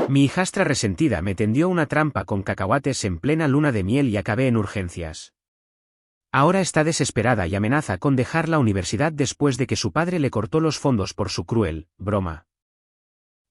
Mi hijastra resentida me tendió una trampa con cacahuates en plena luna de miel y acabé en urgencias. Ahora está desesperada y amenaza con dejar la universidad después de que su padre le cortó los fondos por su cruel broma.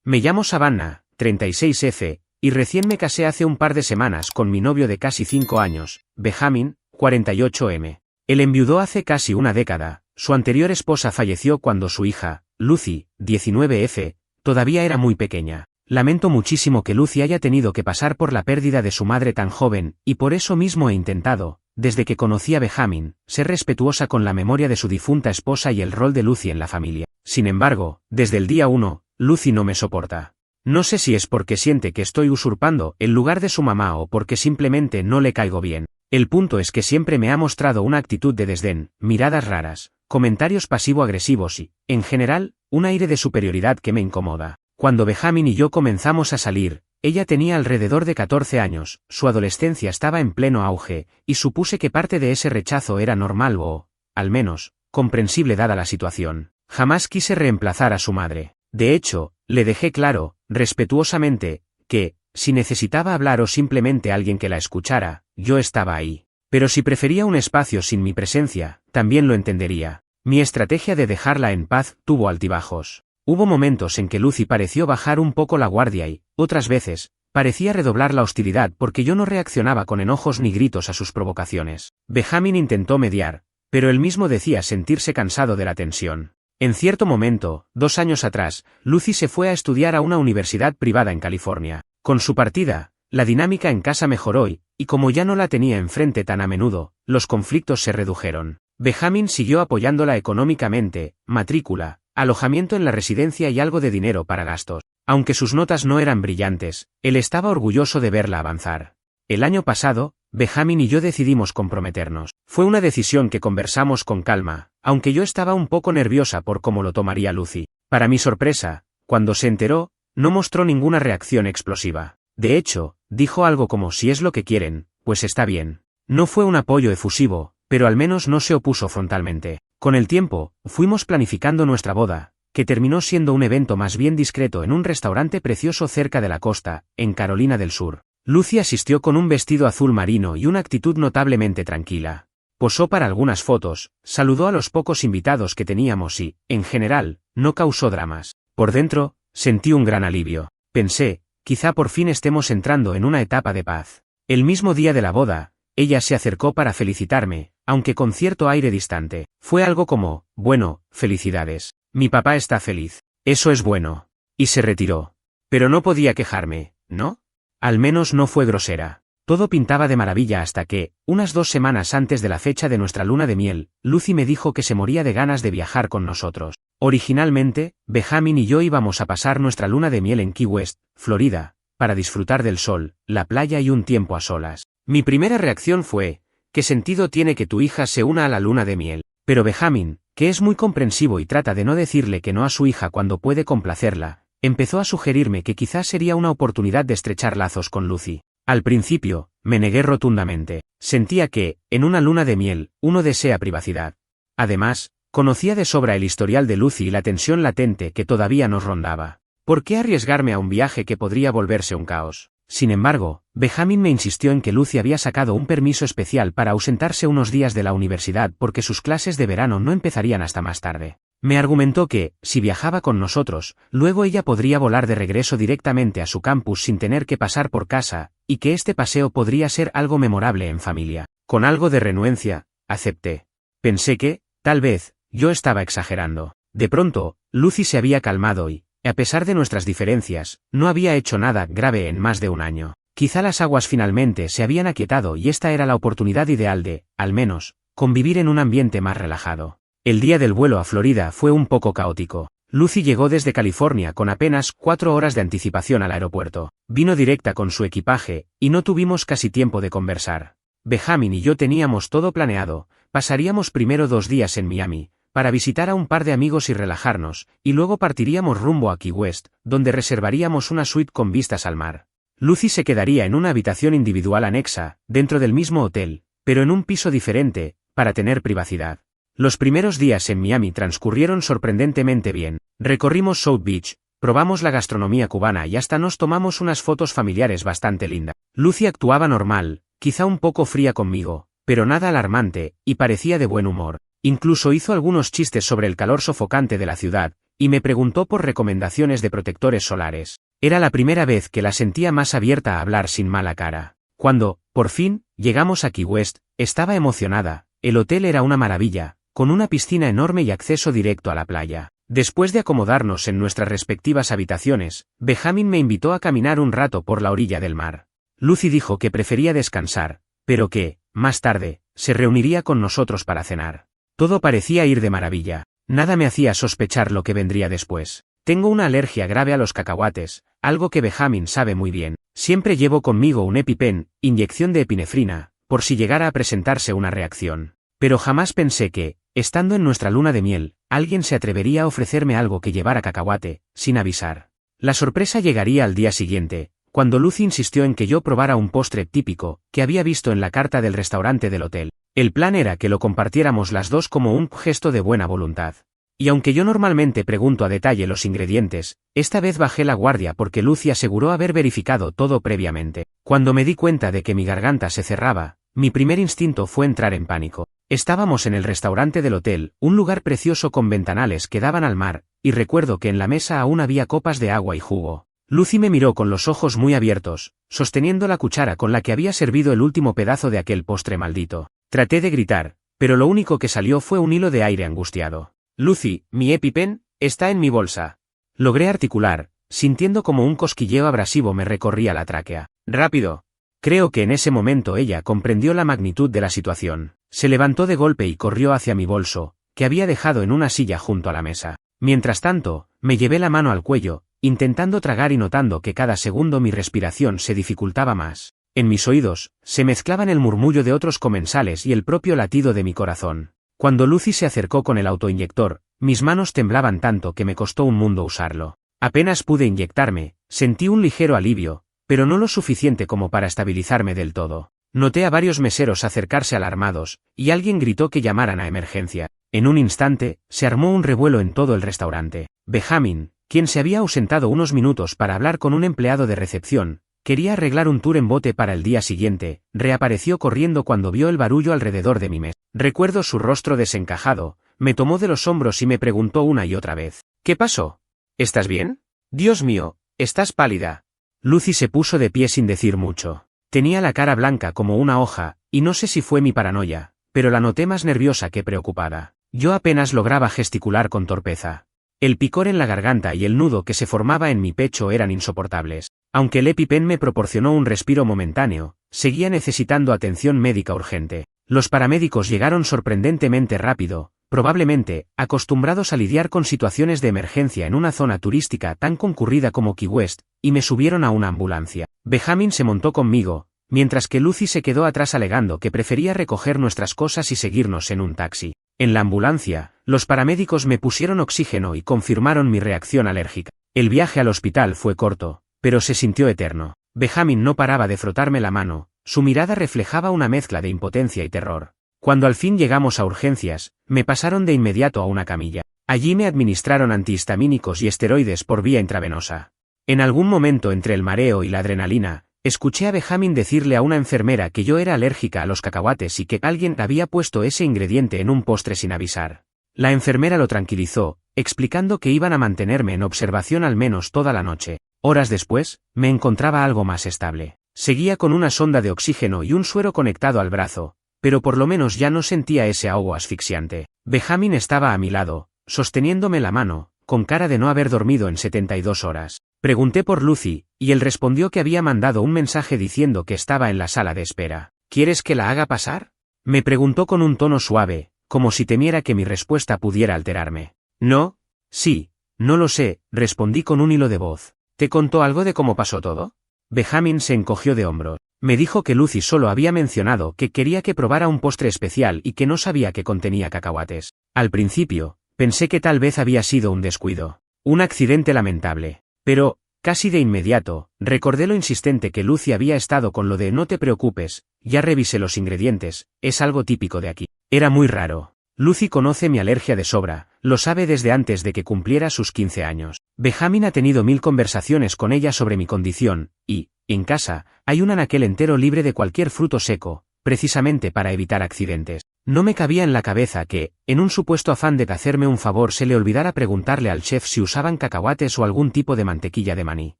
Me llamo Savannah, 36F, y recién me casé hace un par de semanas con mi novio de casi 5 años, Benjamin, 48M. Él enviudó hace casi una década, su anterior esposa falleció cuando su hija, Lucy, 19F, todavía era muy pequeña. Lamento muchísimo que Lucy haya tenido que pasar por la pérdida de su madre tan joven, y por eso mismo he intentado, desde que conocí a Benjamin, ser respetuosa con la memoria de su difunta esposa y el rol de Lucy en la familia. Sin embargo, desde el día 1, Lucy no me soporta. No sé si es porque siente que estoy usurpando el lugar de su mamá o porque simplemente no le caigo bien. El punto es que siempre me ha mostrado una actitud de desdén, miradas raras, comentarios pasivo-agresivos y, en general, un aire de superioridad que me incomoda. Cuando Benjamin y yo comenzamos a salir, ella tenía alrededor de 14 años, su adolescencia estaba en pleno auge, y supuse que parte de ese rechazo era normal o, al menos, comprensible dada la situación. Jamás quise reemplazar a su madre. De hecho, le dejé claro, respetuosamente, que, si necesitaba hablar o simplemente alguien que la escuchara, yo estaba ahí. Pero si prefería un espacio sin mi presencia, también lo entendería. Mi estrategia de dejarla en paz tuvo altibajos. Hubo momentos en que Lucy pareció bajar un poco la guardia y, otras veces, parecía redoblar la hostilidad porque yo no reaccionaba con enojos ni gritos a sus provocaciones. Benjamin intentó mediar, pero él mismo decía sentirse cansado de la tensión. En cierto momento, 2 años atrás, Lucy se fue a estudiar a una universidad privada en California. Con su partida, la dinámica en casa mejoró y como ya no la tenía enfrente tan a menudo, los conflictos se redujeron. Benjamin siguió apoyándola económicamente, matrícula, alojamiento en la residencia y algo de dinero para gastos. Aunque sus notas no eran brillantes, él estaba orgulloso de verla avanzar. El año pasado, Benjamin y yo decidimos comprometernos. Fue una decisión que conversamos con calma, aunque yo estaba un poco nerviosa por cómo lo tomaría Lucy. Para mi sorpresa, cuando se enteró, no mostró ninguna reacción explosiva. De hecho, dijo algo como si es lo que quieren, pues está bien. No fue un apoyo efusivo, pero al menos no se opuso frontalmente. Con el tiempo, fuimos planificando nuestra boda, que terminó siendo un evento más bien discreto en un restaurante precioso cerca de la costa, en Carolina del Sur. Lucy asistió con un vestido azul marino y una actitud notablemente tranquila. Posó para algunas fotos, saludó a los pocos invitados que teníamos y, en general, no causó dramas. Por dentro, sentí un gran alivio. Pensé, quizá por fin estemos entrando en una etapa de paz. El mismo día de la boda, ella se acercó para felicitarme, aunque con cierto aire distante. Fue algo como, bueno, felicidades. Mi papá está feliz. Eso es bueno. Y se retiró. Pero no podía quejarme, ¿no? Al menos no fue grosera. Todo pintaba de maravilla hasta que, unas 2 semanas antes de la fecha de nuestra luna de miel, Lucy me dijo que se moría de ganas de viajar con nosotros. Originalmente, Benjamin y yo íbamos a pasar nuestra luna de miel en Key West, Florida, para disfrutar del sol, la playa y un tiempo a solas. Mi primera reacción fue, ¿qué sentido tiene que tu hija se una a la luna de miel? Pero Benjamin, que es muy comprensivo y trata de no decirle que no a su hija cuando puede complacerla, empezó a sugerirme que quizás sería una oportunidad de estrechar lazos con Lucy. Al principio, me negué rotundamente. Sentía que, en una luna de miel, uno desea privacidad. Además, conocía de sobra el historial de Lucy y la tensión latente que todavía nos rondaba. ¿Por qué arriesgarme a un viaje que podría volverse un caos? Sin embargo, Benjamin me insistió en que Lucy había sacado un permiso especial para ausentarse unos días de la universidad porque sus clases de verano no empezarían hasta más tarde. Me argumentó que, si viajaba con nosotros, luego ella podría volar de regreso directamente a su campus sin tener que pasar por casa, y que este paseo podría ser algo memorable en familia. Con algo de renuencia, acepté. Pensé que, tal vez, yo estaba exagerando. De pronto, Lucy se había calmado y, a pesar de nuestras diferencias, no había hecho nada grave en más de un año. Quizá las aguas finalmente se habían aquietado y esta era la oportunidad ideal de, al menos, convivir en un ambiente más relajado. El día del vuelo a Florida fue un poco caótico. Lucy llegó desde California con apenas 4 horas de anticipación al aeropuerto. Vino directa con su equipaje, y no tuvimos casi tiempo de conversar. Benjamin y yo teníamos todo planeado, pasaríamos primero 2 días en Miami, para visitar a un par de amigos y relajarnos, y luego partiríamos rumbo a Key West, donde reservaríamos una suite con vistas al mar. Lucy se quedaría en una habitación individual anexa, dentro del mismo hotel, pero en un piso diferente, para tener privacidad. Los primeros días en Miami transcurrieron sorprendentemente bien. Recorrimos South Beach, probamos la gastronomía cubana y hasta nos tomamos unas fotos familiares bastante lindas. Lucy actuaba normal, quizá un poco fría conmigo, pero nada alarmante, y parecía de buen humor. Incluso hizo algunos chistes sobre el calor sofocante de la ciudad, y me preguntó por recomendaciones de protectores solares. Era la primera vez que la sentía más abierta a hablar sin mala cara. Cuando, por fin, llegamos a Key West, estaba emocionada. El hotel era una maravilla, con una piscina enorme y acceso directo a la playa. Después de acomodarnos en nuestras respectivas habitaciones, Benjamin me invitó a caminar un rato por la orilla del mar. Lucy dijo que prefería descansar, pero que, más tarde, se reuniría con nosotros para cenar. Todo parecía ir de maravilla. Nada me hacía sospechar lo que vendría después. Tengo una alergia grave a los cacahuates, algo que Benjamin sabe muy bien. Siempre llevo conmigo un EpiPen, inyección de epinefrina, por si llegara a presentarse una reacción. Pero jamás pensé que, estando en nuestra luna de miel, alguien se atrevería a ofrecerme algo que llevara cacahuate, sin avisar. La sorpresa llegaría al día siguiente, cuando Lucy insistió en que yo probara un postre típico, que había visto en la carta del restaurante del hotel. El plan era que lo compartiéramos las dos como un gesto de buena voluntad. Y aunque yo normalmente pregunto a detalle los ingredientes, esta vez bajé la guardia porque Lucy aseguró haber verificado todo previamente. Cuando me di cuenta de que mi garganta se cerraba, mi primer instinto fue entrar en pánico. Estábamos en el restaurante del hotel, un lugar precioso con ventanales que daban al mar, y recuerdo que en la mesa aún había copas de agua y jugo. Lucy me miró con los ojos muy abiertos, sosteniendo la cuchara con la que había servido el último pedazo de aquel postre maldito. Traté de gritar, pero lo único que salió fue un hilo de aire angustiado. Lucy, mi EpiPen, está en mi bolsa. Logré articular, sintiendo como un cosquilleo abrasivo me recorría la tráquea. ¡Rápido! Creo que en ese momento ella comprendió la magnitud de la situación. Se levantó de golpe y corrió hacia mi bolso, que había dejado en una silla junto a la mesa. Mientras tanto, me llevé la mano al cuello, intentando tragar y notando que cada segundo mi respiración se dificultaba más. En mis oídos, se mezclaban el murmullo de otros comensales y el propio latido de mi corazón. Cuando Lucy se acercó con el autoinyector, mis manos temblaban tanto que me costó un mundo usarlo. Apenas pude inyectarme, sentí un ligero alivio, pero no lo suficiente como para estabilizarme del todo. Noté a varios meseros acercarse alarmados, y alguien gritó que llamaran a emergencia. En un instante, se armó un revuelo en todo el restaurante. Benjamin, quien se había ausentado unos minutos para hablar con un empleado de recepción, quería arreglar un tour en bote para el día siguiente, reapareció corriendo cuando vio el barullo alrededor de mi mesa. Recuerdo su rostro desencajado, me tomó de los hombros y me preguntó una y otra vez. ¿Qué pasó? ¿Estás bien? Dios mío, estás pálida. Lucy se puso de pie sin decir mucho. Tenía la cara blanca como una hoja, y no sé si fue mi paranoia, pero la noté más nerviosa que preocupada. Yo apenas lograba gesticular con torpeza. El picor en la garganta y el nudo que se formaba en mi pecho eran insoportables. Aunque el EpiPen me proporcionó un respiro momentáneo, seguía necesitando atención médica urgente. Los paramédicos llegaron sorprendentemente rápido, probablemente, acostumbrados a lidiar con situaciones de emergencia en una zona turística tan concurrida como Key West, y me subieron a una ambulancia. Benjamin se montó conmigo, mientras que Lucy se quedó atrás alegando que prefería recoger nuestras cosas y seguirnos en un taxi. En la ambulancia, los paramédicos me pusieron oxígeno y confirmaron mi reacción alérgica. El viaje al hospital fue corto, pero se sintió eterno. Benjamin no paraba de frotarme la mano, su mirada reflejaba una mezcla de impotencia y terror. Cuando al fin llegamos a urgencias, me pasaron de inmediato a una camilla. Allí me administraron antihistamínicos y esteroides por vía intravenosa. En algún momento entre el mareo y la adrenalina, escuché a Benjamin decirle a una enfermera que yo era alérgica a los cacahuates y que alguien había puesto ese ingrediente en un postre sin avisar. La enfermera lo tranquilizó, explicando que iban a mantenerme en observación al menos toda la noche. Horas después, me encontraba algo más estable. Seguía con una sonda de oxígeno y un suero conectado al brazo, pero por lo menos ya no sentía ese ahogo asfixiante. Benjamin estaba a mi lado, sosteniéndome la mano, con cara de no haber dormido en 72 horas. Pregunté por Lucy, y él respondió que había mandado un mensaje diciendo que estaba en la sala de espera. ¿Quieres que la haga pasar? Me preguntó con un tono suave, como si temiera que mi respuesta pudiera alterarme. No, sí, no lo sé, respondí con un hilo de voz. ¿Te contó algo de cómo pasó todo? Benjamin se encogió de hombros. Me dijo que Lucy solo había mencionado que quería que probara un postre especial y que no sabía que contenía cacahuates. Al principio, pensé que tal vez había sido un descuido, un accidente lamentable. Pero, casi de inmediato, recordé lo insistente que Lucy había estado con lo de no te preocupes, ya revisé los ingredientes, es algo típico de aquí. Era muy raro. Lucy conoce mi alergia de sobra, lo sabe desde antes de que cumpliera sus 15 años. Benjamin ha tenido 1000 conversaciones con ella sobre mi condición, y, en casa, hay un anaquel entero libre de cualquier fruto seco, precisamente para evitar accidentes. No me cabía en la cabeza que, en un supuesto afán de hacerme un favor, se le olvidara preguntarle al chef si usaban cacahuates o algún tipo de mantequilla de maní.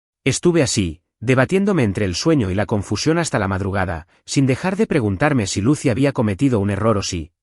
Estuve así, debatiéndome entre el sueño y la confusión hasta la madrugada, sin dejar de preguntarme si Lucy había cometido un error o si,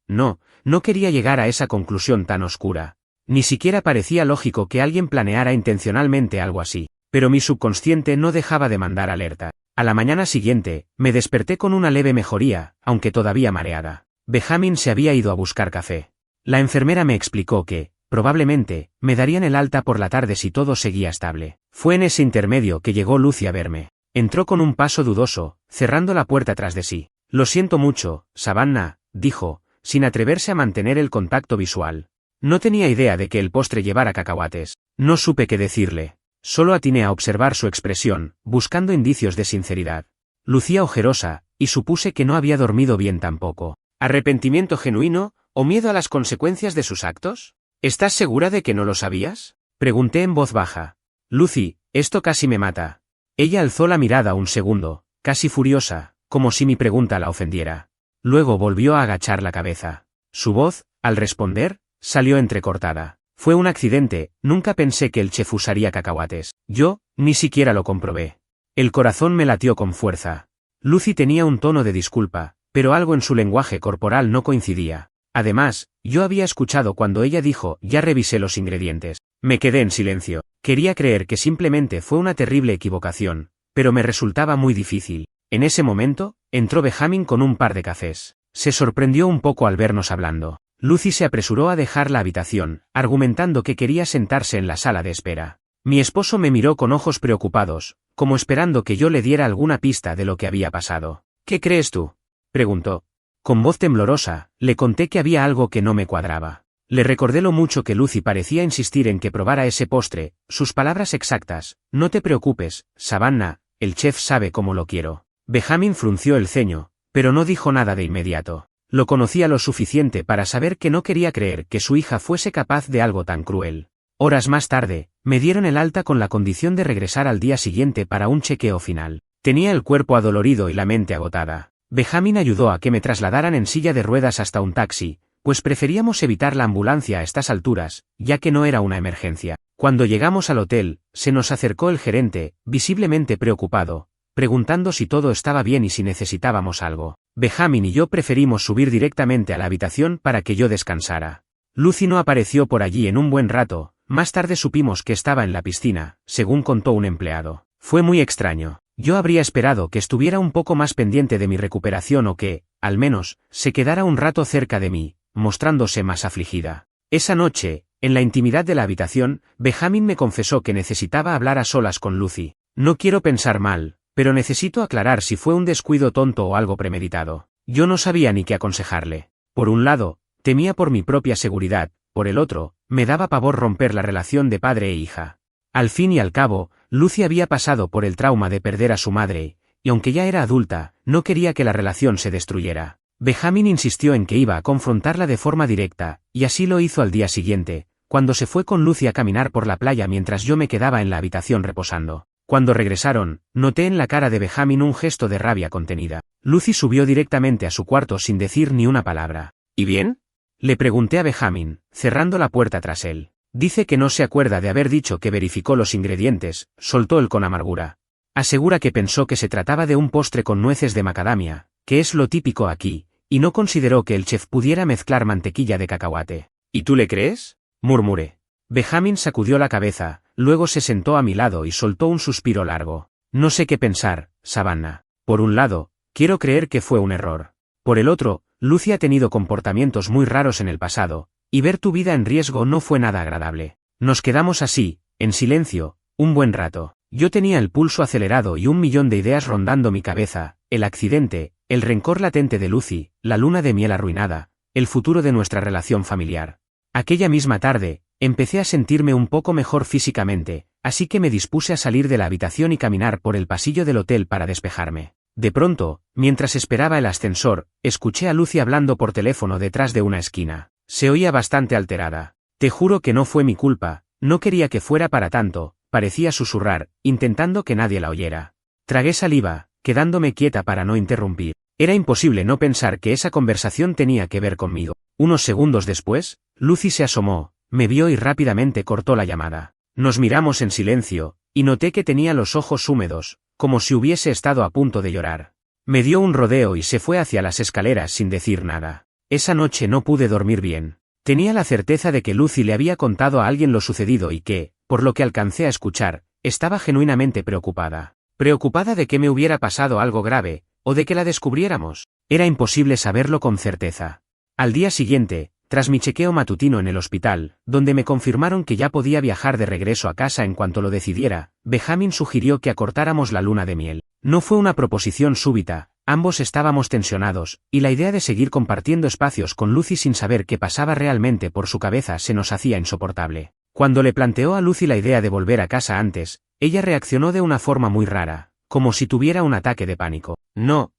no quería llegar a esa conclusión tan oscura. Ni siquiera parecía lógico que alguien planeara intencionalmente algo así, pero mi subconsciente no dejaba de mandar alerta. A la mañana siguiente, me desperté con una leve mejoría, aunque todavía mareada. Benjamin se había ido a buscar café. La enfermera me explicó que, probablemente, me darían el alta por la tarde si todo seguía estable. Fue en ese intermedio que llegó Lucy a verme. Entró con un paso dudoso, cerrando la puerta tras de sí. Lo siento mucho, Savannah, dijo, sin atreverse a mantener el contacto visual. No tenía idea de que el postre llevara cacahuates. No supe qué decirle. Solo atiné a observar su expresión, buscando indicios de sinceridad. Lucía ojerosa, y supuse que no había dormido bien tampoco. ¿Arrepentimiento genuino, o miedo a las consecuencias de sus actos? ¿Estás segura de que no lo sabías? Pregunté en voz baja. Lucy, esto casi me mata. Ella alzó la mirada un segundo, casi furiosa, como si mi pregunta la ofendiera. Luego volvió a agachar la cabeza. Su voz, al responder, salió entrecortada. Fue un accidente, nunca pensé que el chef usaría cacahuates. Yo, ni siquiera lo comprobé. El corazón me latió con fuerza. Lucy tenía un tono de disculpa, pero algo en su lenguaje corporal no coincidía. Además, yo había escuchado cuando ella dijo, ya revisé los ingredientes. Me quedé en silencio. Quería creer que simplemente fue una terrible equivocación, pero me resultaba muy difícil. En ese momento, entró Benjamin con un par de cafés. Se sorprendió un poco al vernos hablando. Lucy se apresuró a dejar la habitación, argumentando que quería sentarse en la sala de espera. Mi esposo me miró con ojos preocupados, como esperando que yo le diera alguna pista de lo que había pasado. ¿Qué crees tú?, preguntó. Con voz temblorosa, le conté que había algo que no me cuadraba. Le recordé lo mucho que Lucy parecía insistir en que probara ese postre, sus palabras exactas, no te preocupes, Savannah, el chef sabe cómo lo quiero. Benjamin frunció el ceño, pero no dijo nada de inmediato. Lo conocía lo suficiente para saber que no quería creer que su hija fuese capaz de algo tan cruel. Horas más tarde, me dieron el alta con la condición de regresar al día siguiente para un chequeo final. Tenía el cuerpo adolorido y la mente agotada. Benjamin ayudó a que me trasladaran en silla de ruedas hasta un taxi, pues preferíamos evitar la ambulancia a estas alturas, ya que no era una emergencia. Cuando llegamos al hotel, se nos acercó el gerente, visiblemente preocupado, preguntando si todo estaba bien y si necesitábamos algo. Benjamin y yo preferimos subir directamente a la habitación para que yo descansara. Lucy no apareció por allí en un buen rato, más tarde supimos que estaba en la piscina, según contó un empleado. Fue muy extraño. Yo habría esperado que estuviera un poco más pendiente de mi recuperación o que, al menos, se quedara un rato cerca de mí, mostrándose más afligida. Esa noche, en la intimidad de la habitación, Benjamin me confesó que necesitaba hablar a solas con Lucy. No quiero pensar mal, pero necesito aclarar si fue un descuido tonto o algo premeditado. Yo no sabía ni qué aconsejarle. Por un lado, temía por mi propia seguridad, por el otro, me daba pavor romper la relación de padre e hija. Al fin y al cabo, Lucy había pasado por el trauma de perder a su madre, y aunque ya era adulta, no quería que la relación se destruyera. Benjamin insistió en que iba a confrontarla de forma directa, y así lo hizo al día siguiente, cuando se fue con Lucy a caminar por la playa mientras yo me quedaba en la habitación reposando. Cuando regresaron, noté en la cara de Benjamin un gesto de rabia contenida. Lucy subió directamente a su cuarto sin decir ni una palabra. ¿Y bien?, le pregunté a Benjamin, cerrando la puerta tras él. Dice que no se acuerda de haber dicho que verificó los ingredientes, soltó él con amargura. Asegura que pensó que se trataba de un postre con nueces de macadamia, que es lo típico aquí, y no consideró que el chef pudiera mezclar mantequilla de cacahuate. ¿Y tú le crees?, murmuré. Benjamin sacudió la cabeza, luego se sentó a mi lado y soltó un suspiro largo. No sé qué pensar, Savannah. Por un lado, quiero creer que fue un error. Por el otro, Lucy ha tenido comportamientos muy raros en el pasado, y ver tu vida en riesgo no fue nada agradable. Nos quedamos así, en silencio, un buen rato. Yo tenía el pulso acelerado y 1.000.000 de ideas rondando mi cabeza: el accidente, el rencor latente de Lucy, la luna de miel arruinada, el futuro de nuestra relación familiar. Aquella misma tarde, empecé a sentirme un poco mejor físicamente, así que me dispuse a salir de la habitación y caminar por el pasillo del hotel para despejarme. De pronto, mientras esperaba el ascensor, escuché a Lucy hablando por teléfono detrás de una esquina. Se oía bastante alterada. Te juro que no fue mi culpa, no quería que fuera para tanto, parecía susurrar, intentando que nadie la oyera. Tragué saliva, quedándome quieta para no interrumpir. Era imposible no pensar que esa conversación tenía que ver conmigo. Unos segundos después, Lucy se asomó, me vio y rápidamente cortó la llamada. Nos miramos en silencio, y noté que tenía los ojos húmedos, como si hubiese estado a punto de llorar. Me dio un rodeo y se fue hacia las escaleras sin decir nada. Esa noche no pude dormir bien. Tenía la certeza de que Lucy le había contado a alguien lo sucedido y que, por lo que alcancé a escuchar, estaba genuinamente preocupada. Preocupada de que me hubiera pasado algo grave, o de que la descubriéramos. Era imposible saberlo con certeza. Al día siguiente, tras mi chequeo matutino en el hospital, donde me confirmaron que ya podía viajar de regreso a casa en cuanto lo decidiera, Benjamin sugirió que acortáramos la luna de miel. No fue una proposición súbita, ambos estábamos tensionados, y la idea de seguir compartiendo espacios con Lucy sin saber qué pasaba realmente por su cabeza se nos hacía insoportable. Cuando le planteó a Lucy la idea de volver a casa antes, ella reaccionó de una forma muy rara, como si tuviera un ataque de pánico. No,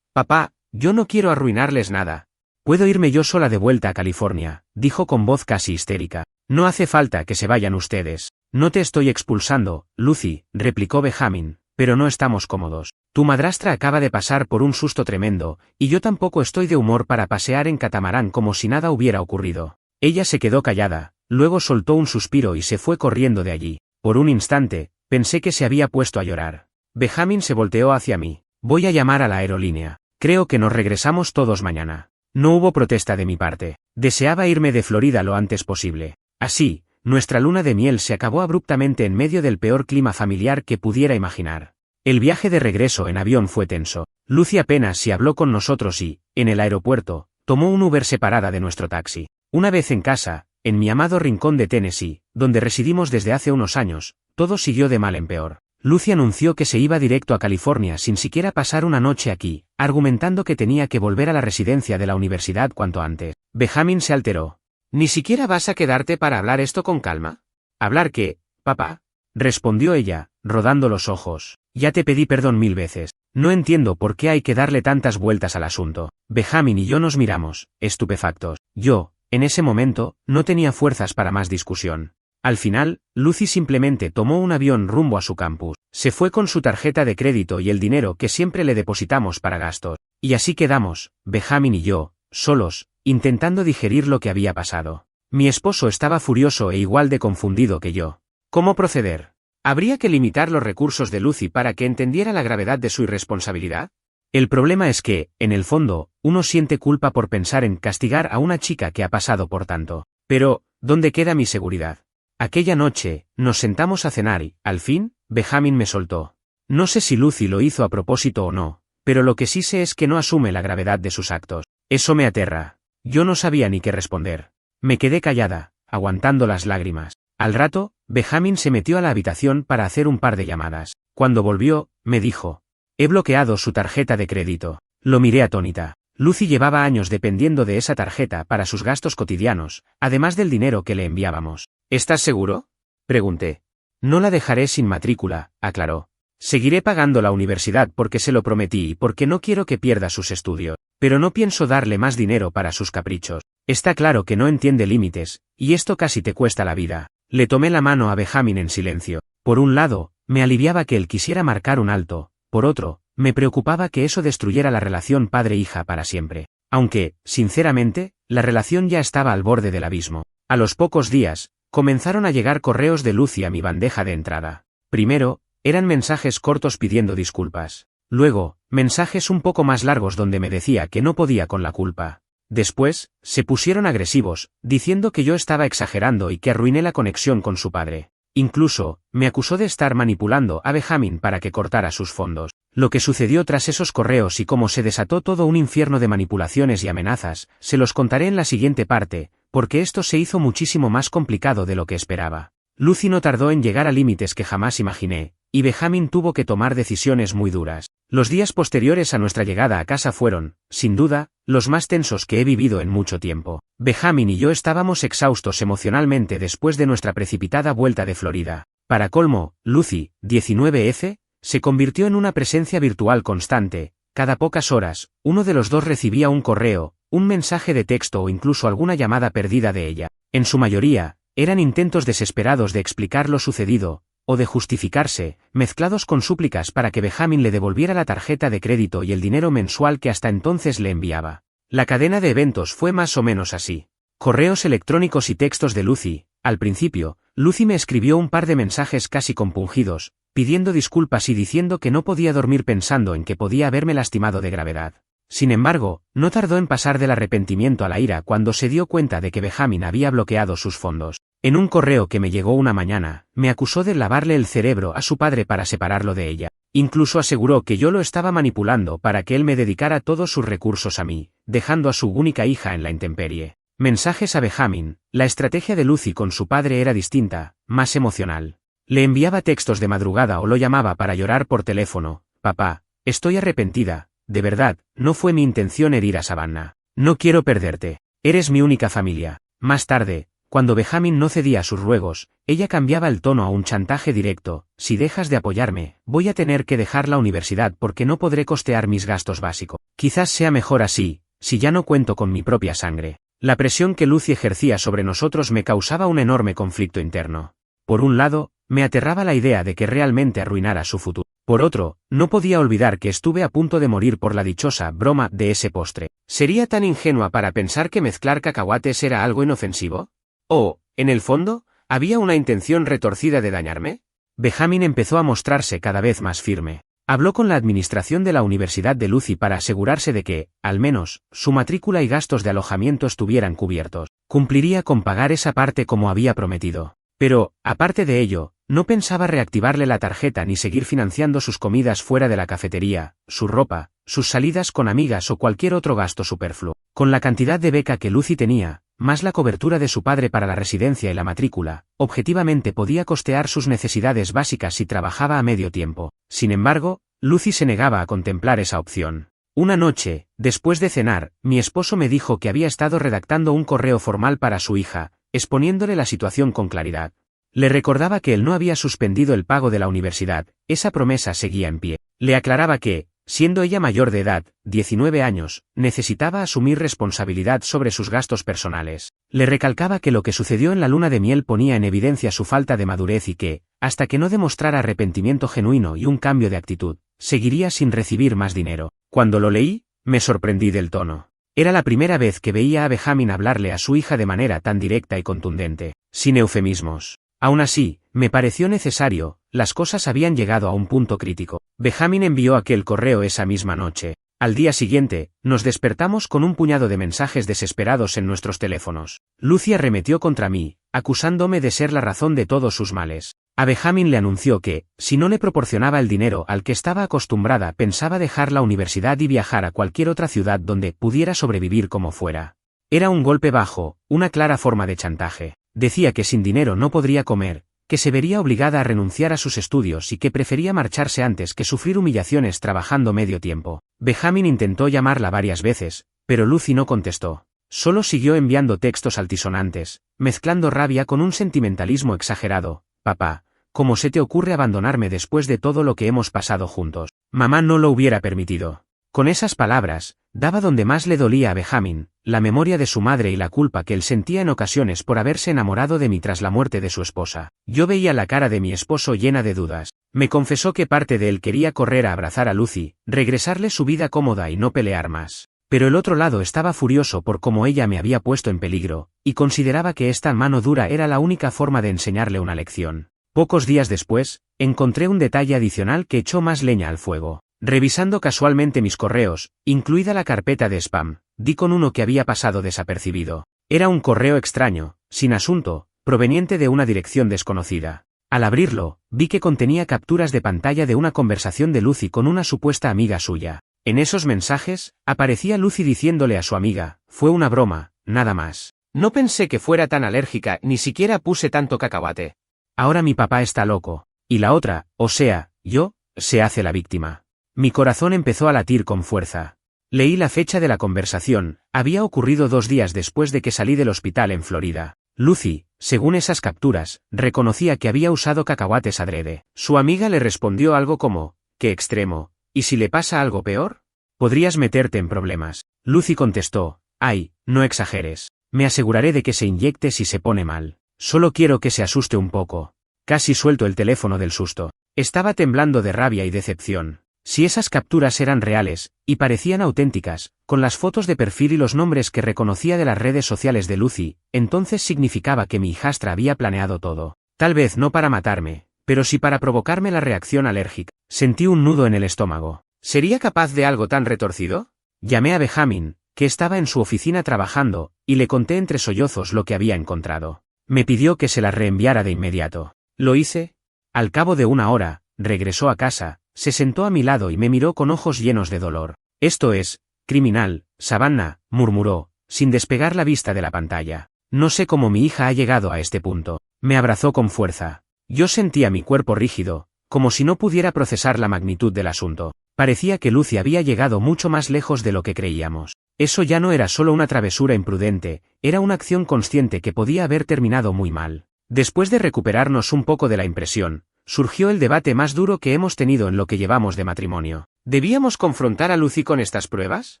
papá, yo no quiero arruinarles nada. Puedo irme yo sola de vuelta a California, dijo con voz casi histérica. No hace falta que se vayan ustedes. No te estoy expulsando, Lucy, replicó Benjamin, pero no estamos cómodos. Tu madrastra acaba de pasar por un susto tremendo, y yo tampoco estoy de humor para pasear en catamarán como si nada hubiera ocurrido. Ella se quedó callada, luego soltó un suspiro y se fue corriendo de allí. Por un instante, pensé que se había puesto a llorar. Benjamin se volteó hacia mí. Voy a llamar a la aerolínea. Creo que nos regresamos todos mañana. No hubo protesta de mi parte. Deseaba irme de Florida lo antes posible. Así, nuestra luna de miel se acabó abruptamente en medio del peor clima familiar que pudiera imaginar. El viaje de regreso en avión fue tenso. Lucy apenas si habló con nosotros y, en el aeropuerto, tomó un Uber separada de nuestro taxi. Una vez en casa, en mi amado rincón de Tennessee, donde residimos desde hace unos años, todo siguió de mal en peor. Lucy anunció que se iba directo a California sin siquiera pasar una noche aquí, argumentando que tenía que volver a la residencia de la universidad cuanto antes. Benjamin se alteró. ¿Ni siquiera vas a quedarte para hablar esto con calma? ¿Hablar qué, papá? Respondió ella, rodando los ojos. Ya te pedí perdón 1000 veces. No entiendo por qué hay que darle tantas vueltas al asunto. Benjamin y yo nos miramos, estupefactos. Yo, en ese momento, no tenía fuerzas para más discusión. Al final, Lucy simplemente tomó un avión rumbo a su campus. Se fue con su tarjeta de crédito y el dinero que siempre le depositamos para gastos. Y así quedamos, Benjamin y yo, solos, intentando digerir lo que había pasado. Mi esposo estaba furioso e igual de confundido que yo. ¿Cómo proceder? ¿Habría que limitar los recursos de Lucy para que entendiera la gravedad de su irresponsabilidad? El problema es que, en el fondo, uno siente culpa por pensar en castigar a una chica que ha pasado por tanto. Pero, ¿dónde queda mi seguridad? Aquella noche, nos sentamos a cenar y, al fin, Benjamin me soltó. No sé si Lucy lo hizo a propósito o no, pero lo que sí sé es que no asume la gravedad de sus actos. Eso me aterra. Yo no sabía ni qué responder. Me quedé callada, aguantando las lágrimas. Al rato, Benjamin se metió a la habitación para hacer un par de llamadas. Cuando volvió, me dijo: he bloqueado su tarjeta de crédito. Lo miré atónita. Lucy llevaba años dependiendo de esa tarjeta para sus gastos cotidianos, además del dinero que le enviábamos. ¿Estás seguro? Pregunté. No la dejaré sin matrícula, aclaró. Seguiré pagando la universidad porque se lo prometí y porque no quiero que pierda sus estudios, pero no pienso darle más dinero para sus caprichos. Está claro que no entiende límites, y esto casi te cuesta la vida. Le tomé la mano a Benjamin en silencio. Por un lado, me aliviaba que él quisiera marcar un alto, por otro, me preocupaba que eso destruyera la relación padre-hija para siempre. Aunque, sinceramente, la relación ya estaba al borde del abismo. A los pocos días, comenzaron a llegar correos de Lucy a mi bandeja de entrada. Primero, eran mensajes cortos pidiendo disculpas. Luego, mensajes un poco más largos donde me decía que no podía con la culpa. Después, se pusieron agresivos, diciendo que yo estaba exagerando y que arruiné la conexión con su padre. Incluso, me acusó de estar manipulando a Benjamin para que cortara sus fondos. Lo que sucedió tras esos correos y cómo se desató todo un infierno de manipulaciones y amenazas, se los contaré en la siguiente parte, porque esto se hizo muchísimo más complicado de lo que esperaba. Lucy no tardó en llegar a límites que jamás imaginé, y Benjamin tuvo que tomar decisiones muy duras. Los días posteriores a nuestra llegada a casa fueron, sin duda, los más tensos que he vivido en mucho tiempo. Benjamin y yo estábamos exhaustos emocionalmente después de nuestra precipitada vuelta de Florida. Para colmo, Lucy, 19F, se convirtió en una presencia virtual constante. Cada pocas horas, uno de los dos recibía un correo, un mensaje de texto o incluso alguna llamada perdida de ella. En su mayoría, eran intentos desesperados de explicar lo sucedido, o de justificarse, mezclados con súplicas para que Benjamin le devolviera la tarjeta de crédito y el dinero mensual que hasta entonces le enviaba. La cadena de eventos fue más o menos así. Correos electrónicos y textos de Lucy. Al principio, Lucy me escribió un par de mensajes casi compungidos, pidiendo disculpas y diciendo que no podía dormir pensando en que podía haberme lastimado de gravedad. Sin embargo, no tardó en pasar del arrepentimiento a la ira cuando se dio cuenta de que Benjamin había bloqueado sus fondos. En un correo que me llegó una mañana, me acusó de lavarle el cerebro a su padre para separarlo de ella. Incluso aseguró que yo lo estaba manipulando para que él me dedicara todos sus recursos a mí, dejando a su única hija en la intemperie. Mensajes a Benjamin. La estrategia de Lucy con su padre era distinta, más emocional. Le enviaba textos de madrugada o lo llamaba para llorar por teléfono. Papá, estoy arrepentida, de verdad, no fue mi intención herir a Savannah. No quiero perderte. Eres mi única familia. Más tarde, cuando Benjamin no cedía a sus ruegos, ella cambiaba el tono a un chantaje directo. Si dejas de apoyarme, voy a tener que dejar la universidad porque no podré costear mis gastos básicos. Quizás sea mejor así, si ya no cuento con mi propia sangre. La presión que Lucy ejercía sobre nosotros me causaba un enorme conflicto interno. Por un lado, me aterraba la idea de que realmente arruinara su futuro. Por otro, no podía olvidar que estuve a punto de morir por la dichosa broma de ese postre. ¿Sería tan ingenua para pensar que mezclar cacahuates era algo inofensivo? ¿O, en el fondo, había una intención retorcida de dañarme? Benjamin empezó a mostrarse cada vez más firme. Habló con la administración de la Universidad de Lucy para asegurarse de que, al menos, su matrícula y gastos de alojamiento estuvieran cubiertos. Cumpliría con pagar esa parte como había prometido. Pero, aparte de ello, no pensaba reactivarle la tarjeta ni seguir financiando sus comidas fuera de la cafetería, su ropa, sus salidas con amigas o cualquier otro gasto superfluo. Con la cantidad de beca que Lucy tenía, más la cobertura de su padre para la residencia y la matrícula, objetivamente podía costear sus necesidades básicas si trabajaba a medio tiempo. Sin embargo, Lucy se negaba a contemplar esa opción. Una noche, después de cenar, mi esposo me dijo que había estado redactando un correo formal para su hija, exponiéndole la situación con claridad. Le recordaba que él no había suspendido el pago de la universidad, esa promesa seguía en pie. Le aclaraba que, siendo ella mayor de edad, 19 años, necesitaba asumir responsabilidad sobre sus gastos personales. Le recalcaba que lo que sucedió en la luna de miel ponía en evidencia su falta de madurez y que, hasta que no demostrara arrepentimiento genuino y un cambio de actitud, seguiría sin recibir más dinero. Cuando lo leí, me sorprendí del tono. Era la primera vez que veía a Benjamin hablarle a su hija de manera tan directa y contundente, sin eufemismos. Aún así, me pareció necesario, las cosas habían llegado a un punto crítico. Benjamin envió aquel correo esa misma noche. Al día siguiente, nos despertamos con un puñado de mensajes desesperados en nuestros teléfonos. Lucy arremetió contra mí, acusándome de ser la razón de todos sus males. A Benjamin le anunció que, si no le proporcionaba el dinero al que estaba acostumbrada, pensaba dejar la universidad y viajar a cualquier otra ciudad donde pudiera sobrevivir como fuera. Era un golpe bajo, una clara forma de chantaje. Decía que sin dinero no podría comer, que se vería obligada a renunciar a sus estudios y que prefería marcharse antes que sufrir humillaciones trabajando medio tiempo. Benjamin intentó llamarla varias veces, pero Lucy no contestó. Solo siguió enviando textos altisonantes, mezclando rabia con un sentimentalismo exagerado. Papá, ¿cómo se te ocurre abandonarme después de todo lo que hemos pasado juntos? Mamá no lo hubiera permitido. Con esas palabras, daba donde más le dolía a Benjamin, la memoria de su madre y la culpa que él sentía en ocasiones por haberse enamorado de mí tras la muerte de su esposa. Yo veía la cara de mi esposo llena de dudas. Me confesó que parte de él quería correr a abrazar a Lucy, regresarle su vida cómoda y no pelear más. Pero el otro lado estaba furioso por cómo ella me había puesto en peligro, y consideraba que esta mano dura era la única forma de enseñarle una lección. Pocos días después, encontré un detalle adicional que echó más leña al fuego. Revisando casualmente mis correos, incluida la carpeta de spam, di con uno que había pasado desapercibido. Era un correo extraño, sin asunto, proveniente de una dirección desconocida. Al abrirlo, vi que contenía capturas de pantalla de una conversación de Lucy con una supuesta amiga suya. En esos mensajes, aparecía Lucy diciéndole a su amiga, fue una broma, nada más. No pensé que fuera tan alérgica, ni siquiera puse tanto cacahuate. Ahora mi papá está loco. Y la otra, o sea, yo, se hace la víctima. Mi corazón empezó a latir con fuerza. Leí la fecha de la conversación, había ocurrido 2 días después de que salí del hospital en Florida. Lucy, según esas capturas, reconocía que había usado cacahuates adrede. Su amiga le respondió algo como, «¿Qué extremo? ¿Y si le pasa algo peor? Podrías meterte en problemas». Lucy contestó, Ay, no exageres. Me aseguraré de que se inyecte si se pone mal. Solo quiero que se asuste un poco. Casi suelto el teléfono del susto. Estaba temblando de rabia y decepción. Si esas capturas eran reales, y parecían auténticas, con las fotos de perfil y los nombres que reconocía de las redes sociales de Lucy, entonces significaba que mi hijastra había planeado todo. Tal vez no para matarme, pero sí para provocarme la reacción alérgica. Sentí un nudo en el estómago. ¿Sería capaz de algo tan retorcido? Llamé a Benjamin, que estaba en su oficina trabajando, y le conté entre sollozos lo que había encontrado. Me pidió que se las reenviara de inmediato. Lo hice. Al cabo de una hora, regresó a casa, se sentó a mi lado y me miró con ojos llenos de dolor. Esto es, criminal, Savannah, murmuró, sin despegar la vista de la pantalla. No sé cómo mi hija ha llegado a este punto. Me abrazó con fuerza. Yo sentía mi cuerpo rígido, como si no pudiera procesar la magnitud del asunto. Parecía que Lucy había llegado mucho más lejos de lo que creíamos. Eso ya no era solo una travesura imprudente, era una acción consciente que podía haber terminado muy mal. Después de recuperarnos un poco de la impresión, surgió el debate más duro que hemos tenido en lo que llevamos de matrimonio. ¿Debíamos confrontar a Lucy con estas pruebas?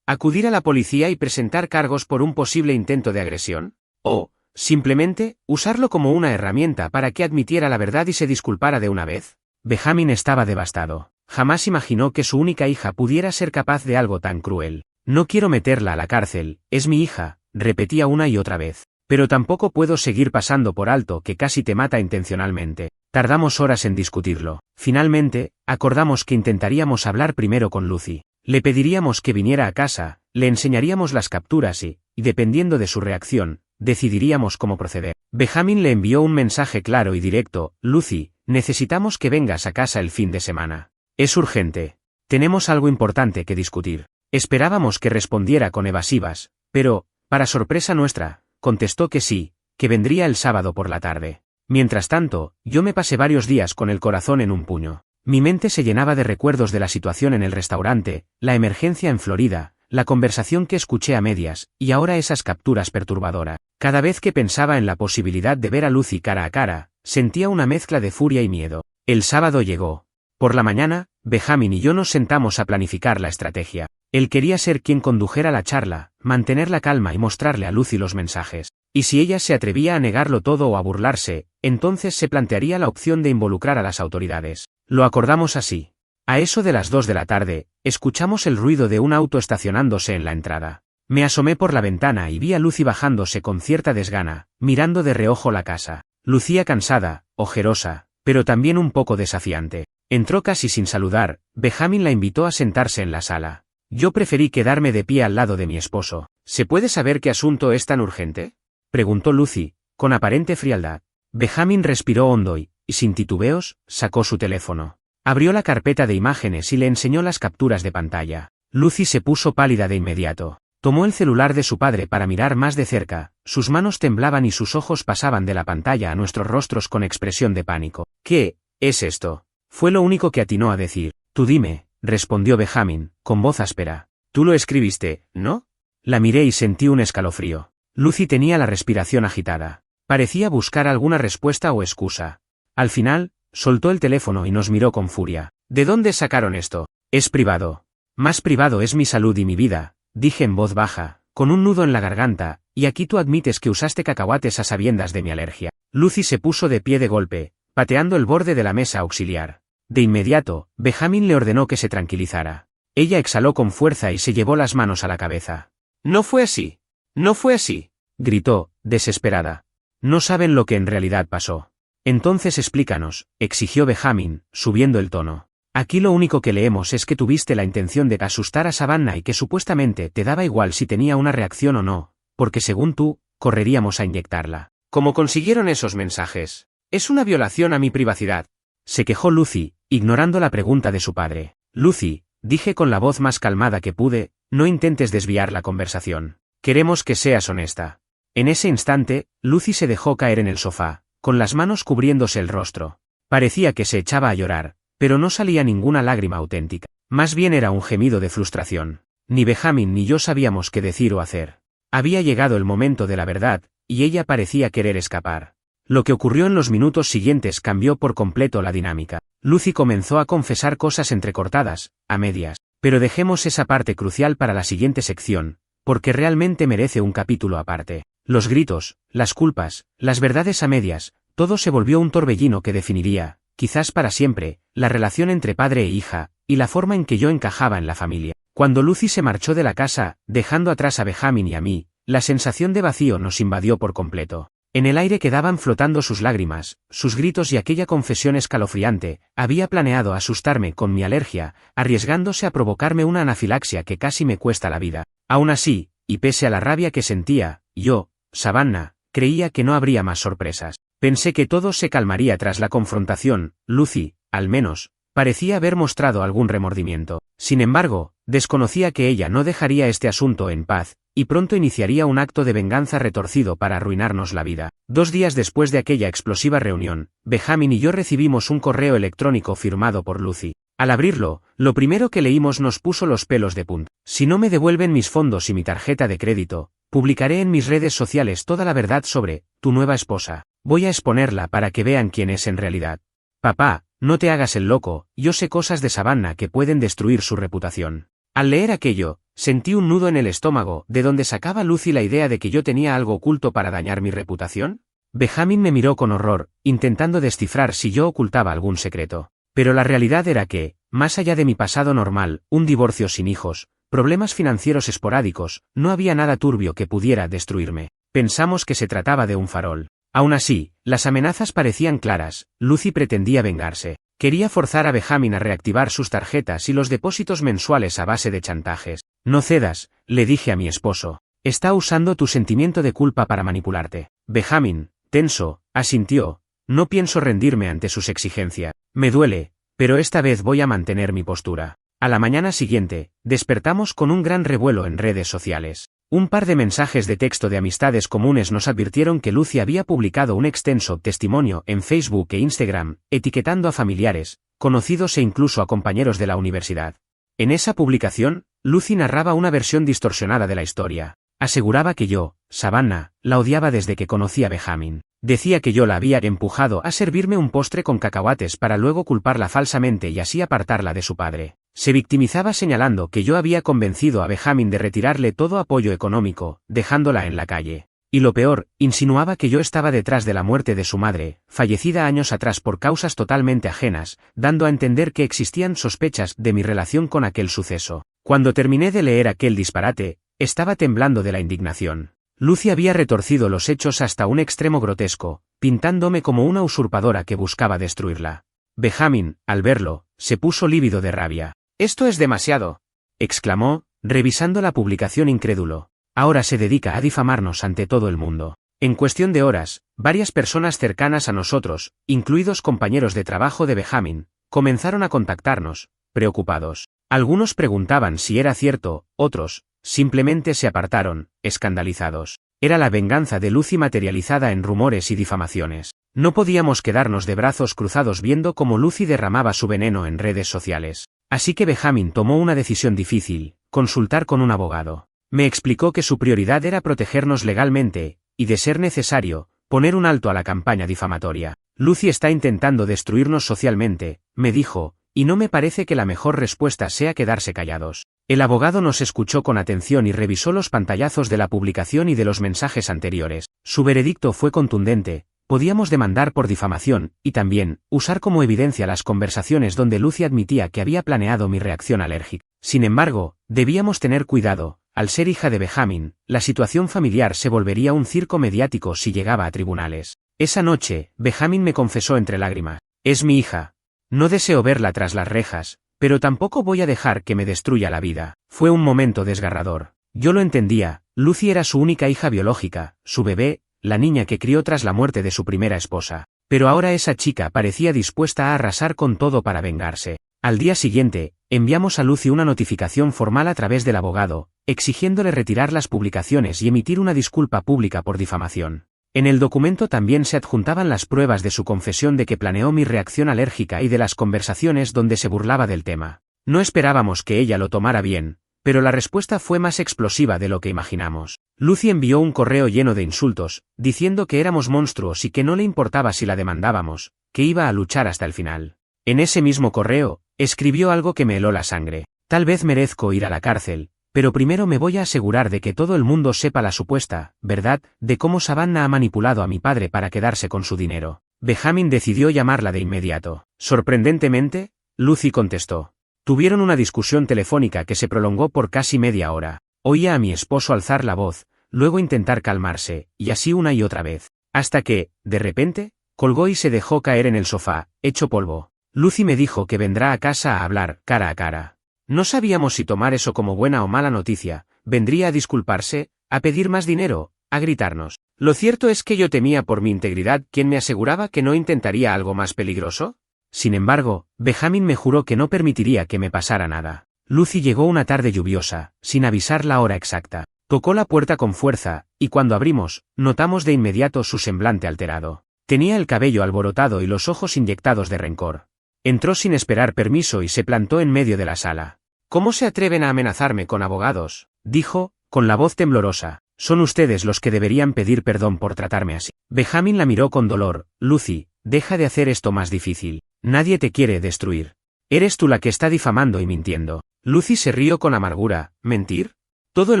¿Acudir a la policía y presentar cargos por un posible intento de agresión? ¿O, simplemente, usarlo como una herramienta para que admitiera la verdad y se disculpara de una vez? Benjamin estaba devastado. Jamás imaginó que su única hija pudiera ser capaz de algo tan cruel. No quiero meterla a la cárcel, es mi hija, repetía una y otra vez. Pero tampoco puedo seguir pasando por alto que casi te mata intencionalmente. Tardamos horas en discutirlo. Finalmente, acordamos que intentaríamos hablar primero con Lucy. Le pediríamos que viniera a casa, le enseñaríamos las capturas y, dependiendo de su reacción, decidiríamos cómo proceder. Benjamin le envió un mensaje claro y directo: Lucy, necesitamos que vengas a casa el fin de semana. Es urgente. Tenemos algo importante que discutir. Esperábamos que respondiera con evasivas, pero, para sorpresa nuestra, contestó que sí, que vendría el sábado por la tarde. Mientras tanto, yo me pasé varios días con el corazón en un puño. Mi mente se llenaba de recuerdos de la situación en el restaurante, la emergencia en Florida, la conversación que escuché a medias, y ahora esas capturas perturbadoras. Cada vez que pensaba en la posibilidad de ver a Lucy cara a cara, sentía una mezcla de furia y miedo. El sábado llegó. Por la mañana, Benjamin y yo nos sentamos a planificar la estrategia. Él quería ser quien condujera la charla, mantener la calma y mostrarle a Lucy los mensajes. Y si ella se atrevía a negarlo todo o a burlarse, entonces se plantearía la opción de involucrar a las autoridades. Lo acordamos así. A eso de las 2 de la tarde, escuchamos el ruido de un auto estacionándose en la entrada. Me asomé por la ventana y vi a Lucy bajándose con cierta desgana, mirando de reojo la casa. Lucía cansada, ojerosa, pero también un poco desafiante. Entró casi sin saludar. Benjamin la invitó a sentarse en la sala. Yo preferí quedarme de pie al lado de mi esposo. ¿Se puede saber qué asunto es tan urgente?, preguntó Lucy, con aparente frialdad. Benjamin respiró hondo y, sin titubeos, sacó su teléfono. Abrió la carpeta de imágenes y le enseñó las capturas de pantalla. Lucy se puso pálida de inmediato. Tomó el celular de su padre para mirar más de cerca, sus manos temblaban y sus ojos pasaban de la pantalla a nuestros rostros con expresión de pánico. ¿Qué es esto?, fue lo único que atinó a decir. Tú dime, respondió Benjamin, con voz áspera. Tú lo escribiste, ¿no? La miré y sentí un escalofrío. Lucy tenía la respiración agitada. Parecía buscar alguna respuesta o excusa. Al final, soltó el teléfono y nos miró con furia. ¿De dónde sacaron esto? Es privado. Más privado es mi salud y mi vida, dije en voz baja, con un nudo en la garganta, y aquí tú admites que usaste cacahuates a sabiendas de mi alergia. Lucy se puso de pie de golpe, pateando el borde de la mesa auxiliar. De inmediato, Benjamin le ordenó que se tranquilizara. Ella exhaló con fuerza y se llevó las manos a la cabeza. No fue así. No fue así, gritó, desesperada. No saben lo que en realidad pasó. Entonces explícanos, exigió Benjamin, subiendo el tono. Aquí lo único que leemos es que tuviste la intención de asustar a Savannah y que supuestamente te daba igual si tenía una reacción o no, porque según tú, correríamos a inyectarla. ¿Cómo consiguieron esos mensajes? Es una violación a mi privacidad. Se quejó Lucy, ignorando la pregunta de su padre. Lucy, dije con la voz más calmada que pude, no intentes desviar la conversación. Queremos que seas honesta. En ese instante, Lucy se dejó caer en el sofá, con las manos cubriéndose el rostro. Parecía que se echaba a llorar, pero no salía ninguna lágrima auténtica. Más bien era un gemido de frustración. Ni Benjamin ni yo sabíamos qué decir o hacer. Había llegado el momento de la verdad, y ella parecía querer escapar. Lo que ocurrió en los minutos siguientes cambió por completo la dinámica. Lucy comenzó a confesar cosas entrecortadas, a medias. Pero dejemos esa parte crucial para la siguiente sección, porque realmente merece un capítulo aparte. Los gritos, las culpas, las verdades a medias, todo se volvió un torbellino que definiría, quizás para siempre, la relación entre padre e hija, y la forma en que yo encajaba en la familia. Cuando Lucy se marchó de la casa, dejando atrás a Benjamin y a mí, la sensación de vacío nos invadió por completo. En el aire quedaban flotando sus lágrimas, sus gritos y aquella confesión escalofriante. Había planeado asustarme con mi alergia, arriesgándose a provocarme una anafilaxia que casi me cuesta la vida. Aún así, y pese a la rabia que sentía, yo, Savannah, creía que no habría más sorpresas. Pensé que todo se calmaría tras la confrontación. Lucy, al menos, parecía haber mostrado algún remordimiento. Sin embargo, desconocía que ella no dejaría este asunto en paz, y pronto iniciaría un acto de venganza retorcido para arruinarnos la vida. 2 días después de aquella explosiva reunión, Benjamin y yo recibimos un correo electrónico firmado por Lucy. Al abrirlo, lo primero que leímos nos puso los pelos de punta. Si no me devuelven mis fondos y mi tarjeta de crédito, publicaré en mis redes sociales toda la verdad sobre tu nueva esposa. Voy a exponerla para que vean quién es en realidad. Papá, no te hagas el loco, yo sé cosas de Savannah que pueden destruir su reputación. Al leer aquello, sentí un nudo en el estómago. ¿De dónde sacaba Lucy la idea de que yo tenía algo oculto para dañar mi reputación? Benjamin me miró con horror, intentando descifrar si yo ocultaba algún secreto. Pero la realidad era que, más allá de mi pasado normal, un divorcio sin hijos, problemas financieros esporádicos, no había nada turbio que pudiera destruirme. Pensamos que se trataba de un farol. Aún así, las amenazas parecían claras. Lucy pretendía vengarse. Quería forzar a Benjamin a reactivar sus tarjetas y los depósitos mensuales a base de chantajes. No cedas, le dije a mi esposo. Está usando tu sentimiento de culpa para manipularte. Benjamin, tenso, asintió. No pienso rendirme ante sus exigencias. Me duele, pero esta vez voy a mantener mi postura. A la mañana siguiente, despertamos con un gran revuelo en redes sociales. Un par de mensajes de texto de amistades comunes nos advirtieron que Lucy había publicado un extenso testimonio en Facebook e Instagram, etiquetando a familiares, conocidos e incluso a compañeros de la universidad. En esa publicación, Lucy narraba una versión distorsionada de la historia. Aseguraba que yo, Savannah, la odiaba desde que conocí a Benjamin. Decía que yo la había empujado a servirme un postre con cacahuates para luego culparla falsamente y así apartarla de su padre. Se victimizaba señalando que yo había convencido a Benjamin de retirarle todo apoyo económico, dejándola en la calle. Y lo peor, insinuaba que yo estaba detrás de la muerte de su madre, fallecida años atrás por causas totalmente ajenas, dando a entender que existían sospechas de mi relación con aquel suceso. Cuando terminé de leer aquel disparate, estaba temblando de la indignación. Lucy había retorcido los hechos hasta un extremo grotesco, pintándome como una usurpadora que buscaba destruirla. Benjamin, al verlo, se puso lívido de rabia. «Esto es demasiado», exclamó, revisando la publicación incrédulo. Ahora se dedica a difamarnos ante todo el mundo. En cuestión de horas, varias personas cercanas a nosotros, incluidos compañeros de trabajo de Benjamin, comenzaron a contactarnos, preocupados. Algunos preguntaban si era cierto, otros, simplemente se apartaron, escandalizados. Era la venganza de Lucy materializada en rumores y difamaciones. No podíamos quedarnos de brazos cruzados viendo cómo Lucy derramaba su veneno en redes sociales. Así que Benjamin tomó una decisión difícil, consultar con un abogado. Me explicó que su prioridad era protegernos legalmente, y de ser necesario, poner un alto a la campaña difamatoria. Lucy está intentando destruirnos socialmente, me dijo, y no me parece que la mejor respuesta sea quedarse callados. El abogado nos escuchó con atención y revisó los pantallazos de la publicación y de los mensajes anteriores. Su veredicto fue contundente. Podíamos demandar por difamación, y también, usar como evidencia las conversaciones donde Lucy admitía que había planeado mi reacción alérgica. Sin embargo, debíamos tener cuidado. Al ser hija de Benjamin, la situación familiar se volvería un circo mediático si llegaba a tribunales. Esa noche, Benjamin me confesó entre lágrimas. «Es mi hija. No deseo verla tras las rejas, pero tampoco voy a dejar que me destruya la vida». Fue un momento desgarrador. Yo lo entendía. Lucy era su única hija biológica, su bebé, la niña que crió tras la muerte de su primera esposa. Pero ahora esa chica parecía dispuesta a arrasar con todo para vengarse. Al día siguiente, enviamos a Lucy una notificación formal a través del abogado, exigiéndole retirar las publicaciones y emitir una disculpa pública por difamación. En el documento también se adjuntaban las pruebas de su confesión de que planeó mi reacción alérgica y de las conversaciones donde se burlaba del tema. No esperábamos que ella lo tomara bien, pero la respuesta fue más explosiva de lo que imaginamos. Lucy envió un correo lleno de insultos, diciendo que éramos monstruos y que no le importaba si la demandábamos, que iba a luchar hasta el final. En ese mismo correo, escribió algo que me heló la sangre. «Tal vez merezco ir a la cárcel, Pero primero me voy a asegurar de que todo el mundo sepa la supuesta verdad de cómo Savannah ha manipulado a mi padre para quedarse con su dinero. Benjamin decidió llamarla de inmediato. Sorprendentemente, Lucy contestó. Tuvieron una discusión telefónica que se prolongó por casi media hora. Oía a mi esposo alzar la voz, luego intentar calmarse, y así una y otra vez. Hasta que, de repente, colgó y se dejó caer en el sofá, hecho polvo. Lucy me dijo que vendrá a casa a hablar, cara a cara. No sabíamos si tomar eso como buena o mala noticia. Vendría a disculparse, a pedir más dinero, a gritarnos. Lo cierto es que yo temía por mi integridad. ¿Quién me aseguraba que no intentaría algo más peligroso? Sin embargo, Benjamin me juró que no permitiría que me pasara nada. Lucy llegó una tarde lluviosa, sin avisar la hora exacta. Tocó la puerta con fuerza, y cuando abrimos, notamos de inmediato su semblante alterado. Tenía el cabello alborotado y los ojos inyectados de rencor. Entró sin esperar permiso y se plantó en medio de la sala. ¿Cómo se atreven a amenazarme con abogados?, dijo, con la voz temblorosa. Son ustedes los que deberían pedir perdón por tratarme así. Benjamin la miró con dolor. Lucy, deja de hacer esto más difícil. Nadie te quiere destruir. Eres tú la que está difamando y mintiendo. Lucy se rió con amargura. ¿Mentir? Todo el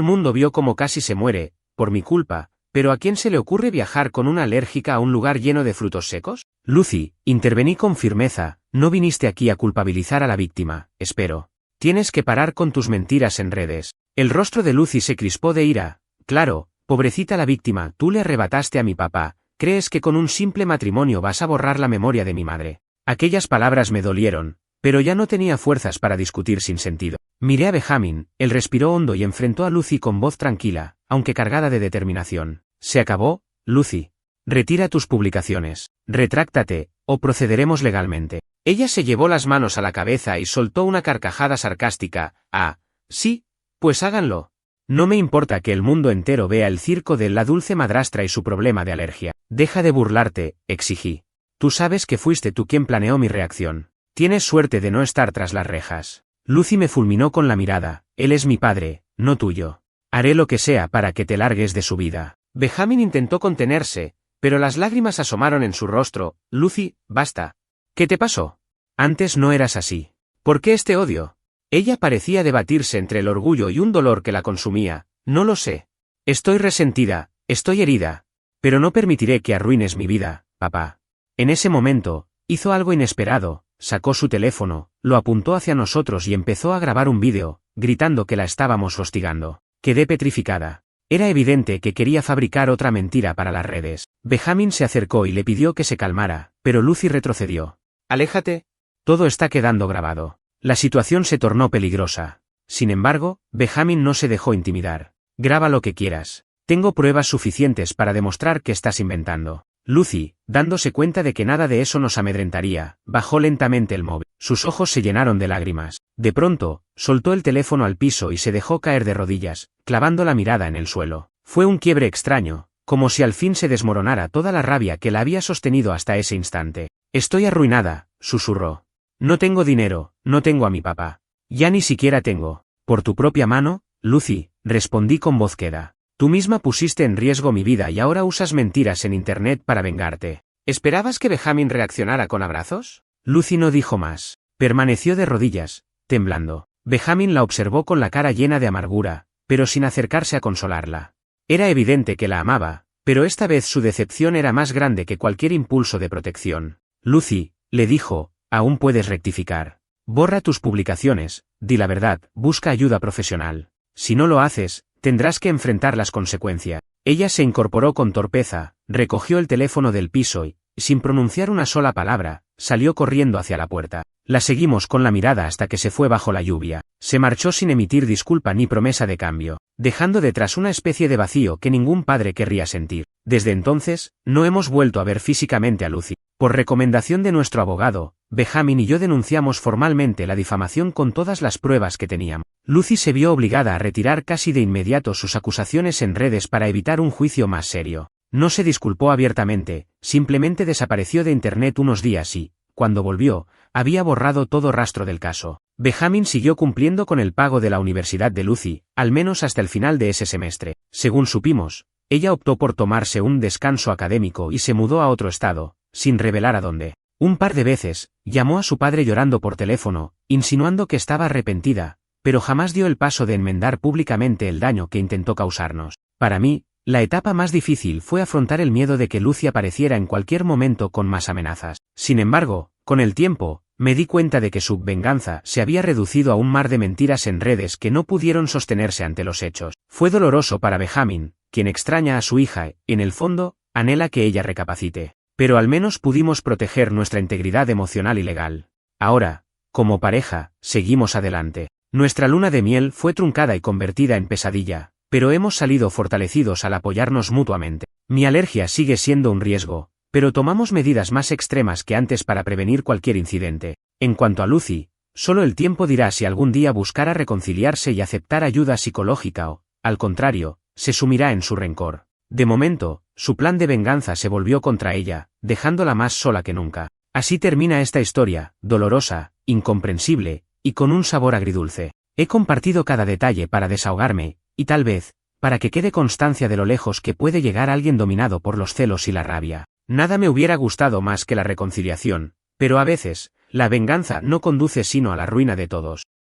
mundo vio cómo casi se muere, por mi culpa, pero ¿a quién se le ocurre viajar con una alérgica a un lugar lleno de frutos secos? Lucy, intervení con firmeza, no viniste aquí a culpabilizar a la víctima, espero. Tienes que parar con tus mentiras en redes. El rostro de Lucy se crispó de ira. Claro, pobrecita la víctima, tú le arrebataste a mi papá. ¿Crees que con un simple matrimonio vas a borrar la memoria de mi madre? Aquellas palabras me dolieron, pero ya no tenía fuerzas para discutir sin sentido. Miré a Benjamin, él respiró hondo y enfrentó a Lucy con voz tranquila, aunque cargada de determinación. Se acabó, Lucy. Retira tus publicaciones. Retráctate, o procederemos legalmente. Ella se llevó las manos a la cabeza y soltó una carcajada sarcástica. Ah, sí, pues háganlo. No me importa que el mundo entero vea el circo de la dulce madrastra y su problema de alergia. Deja de burlarte, exigí. Tú sabes que fuiste tú quien planeó mi reacción. Tienes suerte de no estar tras las rejas. Lucy me fulminó con la mirada. Él es mi padre, no tuyo. Haré lo que sea para que te largues de su vida. Benjamin intentó contenerse, pero las lágrimas asomaron en su rostro. Lucy, basta. ¿Qué te pasó? Antes no eras así. ¿Por qué este odio? Ella parecía debatirse entre el orgullo y un dolor que la consumía. No lo sé. Estoy resentida, estoy herida. Pero no permitiré que arruines mi vida, papá. En ese momento, hizo algo inesperado, sacó su teléfono, lo apuntó hacia nosotros y empezó a grabar un vídeo, gritando que la estábamos hostigando. Quedé petrificada. Era evidente que quería fabricar otra mentira para las redes. Benjamin se acercó y le pidió que se calmara, pero Lucy retrocedió. Aléjate. Todo está quedando grabado. La situación se tornó peligrosa. Sin embargo, Benjamin no se dejó intimidar. Graba lo que quieras. Tengo pruebas suficientes para demostrar que estás inventando. Lucy, dándose cuenta de que nada de eso nos amedrentaría, bajó lentamente el móvil. Sus ojos se llenaron de lágrimas. De pronto, soltó el teléfono al piso y se dejó caer de rodillas, clavando la mirada en el suelo. Fue un quiebre extraño, como si al fin se desmoronara toda la rabia que la había sostenido hasta ese instante. Estoy arruinada, susurró. No tengo dinero, no tengo a mi papá. Ya ni siquiera tengo. Por tu propia mano, Lucy, respondí con voz queda. Tú misma pusiste en riesgo mi vida y ahora usas mentiras en internet para vengarte. ¿Esperabas que Benjamin reaccionara con abrazos? Lucy no dijo más. Permaneció de rodillas, temblando. Benjamin la observó con la cara llena de amargura, pero sin acercarse a consolarla. Era evidente que la amaba, pero esta vez su decepción era más grande que cualquier impulso de protección. Lucy, le dijo, aún puedes rectificar. Borra tus publicaciones, di la verdad, busca ayuda profesional. Si no lo haces, tendrás que enfrentar las consecuencias. Ella se incorporó con torpeza, recogió el teléfono del piso y, sin pronunciar una sola palabra, salió corriendo hacia la puerta. La seguimos con la mirada hasta que se fue bajo la lluvia. Se marchó sin emitir disculpa ni promesa de cambio, dejando detrás una especie de vacío que ningún padre querría sentir. Desde entonces, no hemos vuelto a ver físicamente a Lucy. Por recomendación de nuestro abogado, Benjamin y yo denunciamos formalmente la difamación con todas las pruebas que teníamos. Lucy se vio obligada a retirar casi de inmediato sus acusaciones en redes para evitar un juicio más serio. No se disculpó abiertamente, simplemente desapareció de internet unos días y, cuando volvió, había borrado todo rastro del caso. Benjamin siguió cumpliendo con el pago de la universidad de Lucy, al menos hasta el final de ese semestre. Según supimos, ella optó por tomarse un descanso académico y se mudó a otro estado, sin revelar a dónde. Un par de veces, llamó a su padre llorando por teléfono, insinuando que estaba arrepentida, pero jamás dio el paso de enmendar públicamente el daño que intentó causarnos. Para mí, la etapa más difícil fue afrontar el miedo de que Lucy apareciera en cualquier momento con más amenazas. Sin embargo, con el tiempo, me di cuenta de que su venganza se había reducido a un mar de mentiras en redes que no pudieron sostenerse ante los hechos. Fue doloroso para Benjamin, quien extraña a su hija, en el fondo, anhela que ella recapacite. Pero al menos pudimos proteger nuestra integridad emocional y legal. Ahora, como pareja, seguimos adelante. Nuestra luna de miel fue truncada y convertida en pesadilla, pero hemos salido fortalecidos al apoyarnos mutuamente. Mi alergia sigue siendo un riesgo, pero tomamos medidas más extremas que antes para prevenir cualquier incidente. En cuanto a Lucy, solo el tiempo dirá si algún día buscará reconciliarse y aceptar ayuda psicológica o, al contrario, se sumirá en su rencor. De momento, su plan de venganza se volvió contra ella, dejándola más sola que nunca. Así termina esta historia, dolorosa, incomprensible, y con un sabor agridulce. He compartido cada detalle para desahogarme, y tal vez, para que quede constancia de lo lejos que puede llegar alguien dominado por los celos y la rabia. Nada me hubiera gustado más que la reconciliación, pero a veces, la venganza no conduce sino a la ruina de todos.